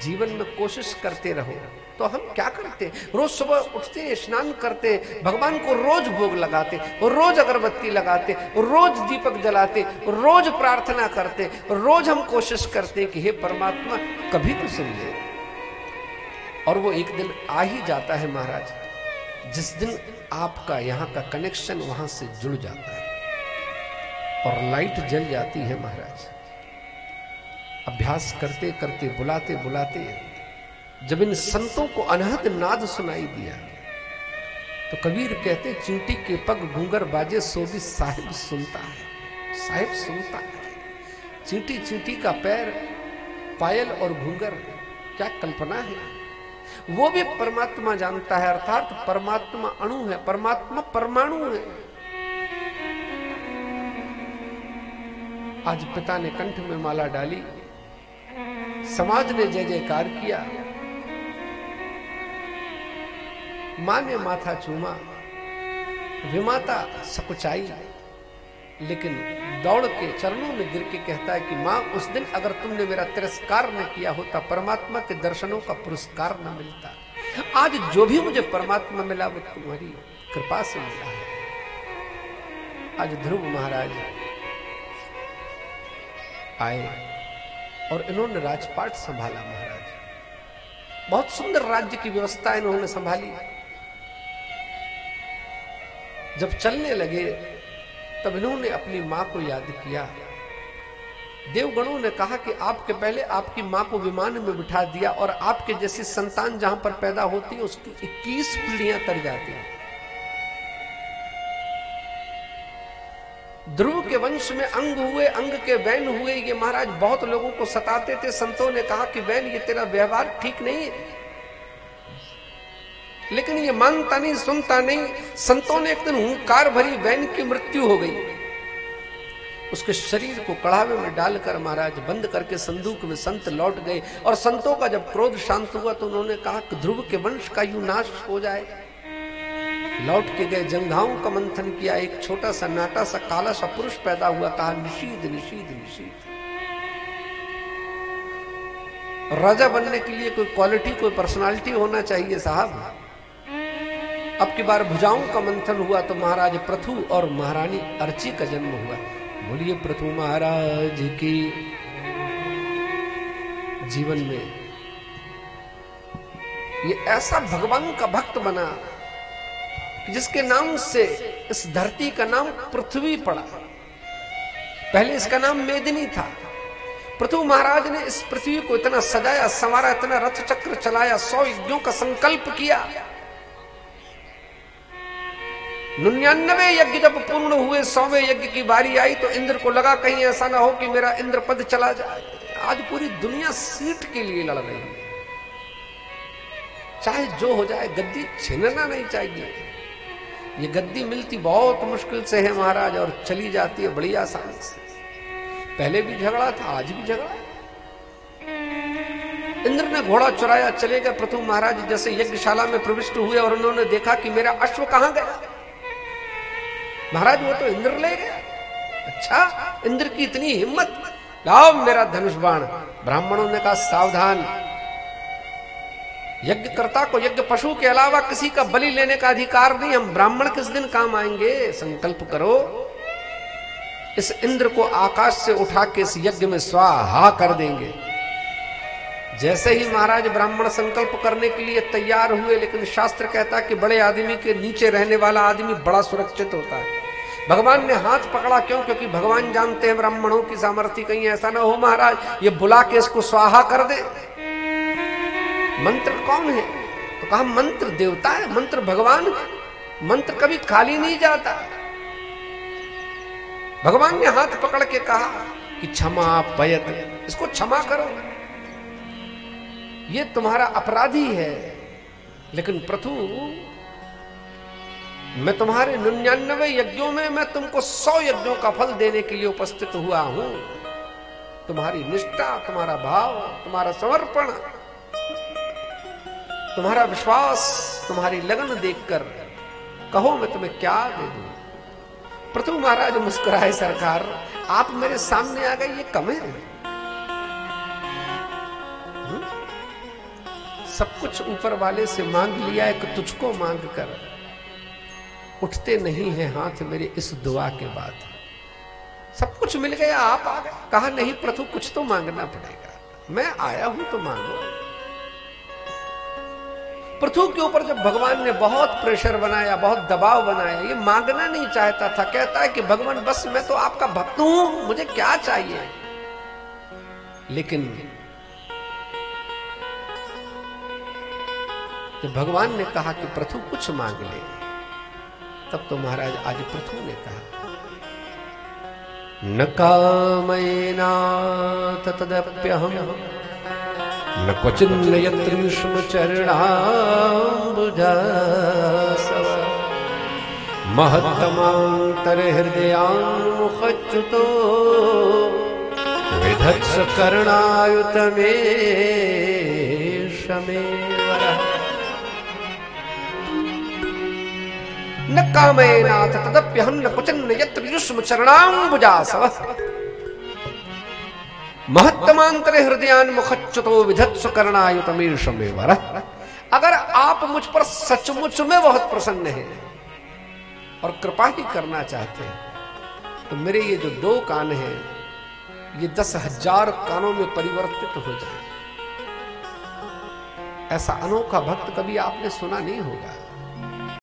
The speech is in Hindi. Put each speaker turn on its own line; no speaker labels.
जीवन में कोशिश करते रहो। तो हम क्या करते, रोज सुबह उठते, स्नान करते, भगवान को रोज भोग लगाते, रोज अगरबत्ती लगाते, रोज दीपक जलाते, रोज प्रार्थना करते, रोज हम कोशिश करते कि हे परमात्मा कभी तो सुन ले। और वो एक दिन आ ही जाता है महाराज, जिस दिन आपका यहाँ का कनेक्शन वहां से जुड़ जाता है और लाइट जल जाती है महाराज। अभ्यास करते करते, बुलाते बुलाते, जब इन संतों को अनहद नाद सुनाई दिया तो कबीर कहते, चींटी के पग घूंगर बाजे सो भी साहिब सुनता है। साहिब सुनता है। चींटी चींटी का पैर, पायल और घूंगर, क्या कल्पना है। वो भी परमात्मा जानता है, अर्थात परमात्मा अणु है, परमात्मा परमाणु है। आज पिता ने कंठ में माला डाली, समाज ने जय जयकार किया, मां ने माथा चूमा, विमाता सकुचाई, लेकिन दौड़ के चरणों में गिर के कहता है कि मां, उस दिन अगर तुमने मेरा तिरस्कार न किया होता, परमात्मा के दर्शनों का पुरस्कार न मिलता। आज जो भी मुझे परमात्मा मिला वो तुम्हारी कृपा से मिला है। आज ध्रुव महाराज आए और इन्होंने राजपाट संभाला महाराज। बहुत सुंदर राज्य की व्यवस्था इन्होंने संभाली। जब चलने लगे तब इन्होंने अपनी मां को याद किया। देवगणों ने कहा कि आपके पहले आपकी मां को विमान में बिठा दिया और आपके जैसी संतान जहां पर पैदा होती है उसकी 21 पीढ़ियां तर जाती हैं। ध्रुव के वंश में अंग हुए, अंग के वैन हुए। ये महाराज बहुत लोगों को सताते थे। संतों ने कहा कि वैन, ये तेरा व्यवहार ठीक नहीं है, लेकिन ये मानता नहीं, सुनता नहीं। संतों ने एक दिन हुंकार भरी, वैन की मृत्यु हो गई। उसके शरीर को कड़ावे में डालकर महाराज बंद करके संदूक में संत लौट गए। और संतों का जब क्रोध शांत हुआ तो उन्होंने कहा कि ध्रुव के वंश का यूं नाश हो जाए। लौट के गए, जंघाओं का मंथन किया, एक छोटा सा नाटा सा काला सा पुरुष पैदा हुआ। कहा, निषीद निषीद निषीद। राजा बनने के लिए कोई क्वालिटी, कोई पर्सनालिटी होना चाहिए साहब। अब की बार भुजाओं का मंथन हुआ तो महाराज पृथु और महारानी अर्ची का जन्म हुआ। बोलिए पृथु महाराज की। जीवन में ये ऐसा भगवान का भक्त बना जिसके नाम से इस धरती का नाम पृथ्वी पड़ा। पहले इसका नाम मेदिनी था। पृथु महाराज ने इस पृथ्वी को इतना सजाया, संवारा, इतना रथ चक्र चलाया, 100 यज्ञों का संकल्प किया। 99 यज्ञ जब पूर्ण हुए, 100वें यज्ञ की बारी आई तो इंद्र को लगा कहीं ऐसा ना हो कि मेरा इंद्र पद चला जाए। आज पूरी दुनिया सीट के लिए लड़ रही है। चाहे जो हो जाए, गद्दी छीनना नहीं चाहिए। ये गद्दी मिलती बहुत मुश्किल से है महाराज, और चली जाती है बड़ी आसानी से। पहले भी झगड़ा था, आज भी झगड़ा। इंद्र ने घोड़ा चुराया, चले गए। पृथु महाराज जैसे यज्ञशाला में प्रविष्ट हुए और उन्होंने देखा कि मेरा अश्व कहां गया। महाराज वो तो इंद्र ले गया। अच्छा, इंद्र की इतनी हिम्मत, लाओ मेरा धनुष बाण। ब्राह्मणों ने कहा, सावधान, यज्ञकर्ता को यज्ञ पशु के अलावा किसी का बलि लेने का अधिकार नहीं। हम ब्राह्मण किस दिन काम आएंगे? संकल्प करो, इस इंद्र को आकाश से उठा के इस यज्ञ में स्वाहा कर देंगे। जैसे ही महाराज ब्राह्मण संकल्प करने के लिए तैयार हुए, लेकिन शास्त्र कहता है कि बड़े आदमी के नीचे रहने वाला आदमी बड़ा सुरक्षित होता है। भगवान ने हाथ पकड़ा, क्यों? क्योंकि भगवान जानते हैं ब्राह्मणों की सामर्थ्य, कहीं ऐसा ना हो महाराज ये बुला के इसको स्वाहा कर दे। मंत्र कौन है? तो कहा मंत्र देवता है, मंत्र भगवान। मंत्र कभी खाली नहीं जाता। भगवान ने हाथ पकड़ के कहा कि क्षमा पयत, इसको क्षमा करो, ये तुम्हारा अपराधी है। लेकिन पृथु, मैं तुम्हारे 99 यज्ञों में मैं तुमको 100 यज्ञों का फल देने के लिए उपस्थित हुआ हूं। तुम्हारी निष्ठा, तुम्हारा भाव, तुम्हारा समर्पण, तुम्हारा विश्वास, तुम्हारी लगन देखकर कहो मैं तुम्हें क्या दे दूं। पृथु महाराज मुस्कुराए, सरकार आप मेरे सामने आ गए, ये कम है। सब कुछ ऊपर वाले से मांग लिया एक तुझको मांग कर, उठते नहीं हैं हाथ मेरे इस दुआ के बाद। सब कुछ मिल गया, आप आ गए, कहा नहीं प्रभु कुछ तो मांगना पड़ेगा, मैं आया हूं तो मांगो। पृथु के ऊपर जब भगवान ने बहुत प्रेशर बनाया, बहुत दबाव बनाया, ये मांगना नहीं चाहता था, कहता है कि भगवान बस मैं तो आपका भक्त हूं, मुझे क्या चाहिए। लेकिन जब भगवान ने कहा कि पृथु कुछ मांग ले, तब तो महाराज आज पृथु ने कहा न कामयेनाथ तदप्यहम् न क्वचिन्न यत्रीष्म चरणाम्बुजासव महत्तमान्तरहृदयान्मुखच्युतो विधत्स कर्णायुतमेषमेवरः न कामयेनाथ तदप्यहं न क्वचिन्न यत्र युष्म चरणाम्बुजासव महत्तमान्तरे हृदयान्मुखच्युतो विधत्सु कर्णायुतमीर्षमेवरः। अगर आप मुझ पर सचमुच में बहुत प्रसन्न हैं और कृपा ही करना चाहते हैं, तो मेरे ये जो 2 कान हैं ये 10,000 कानों में परिवर्तित हो जाए। ऐसा अनोखा भक्त कभी आपने सुना नहीं होगा।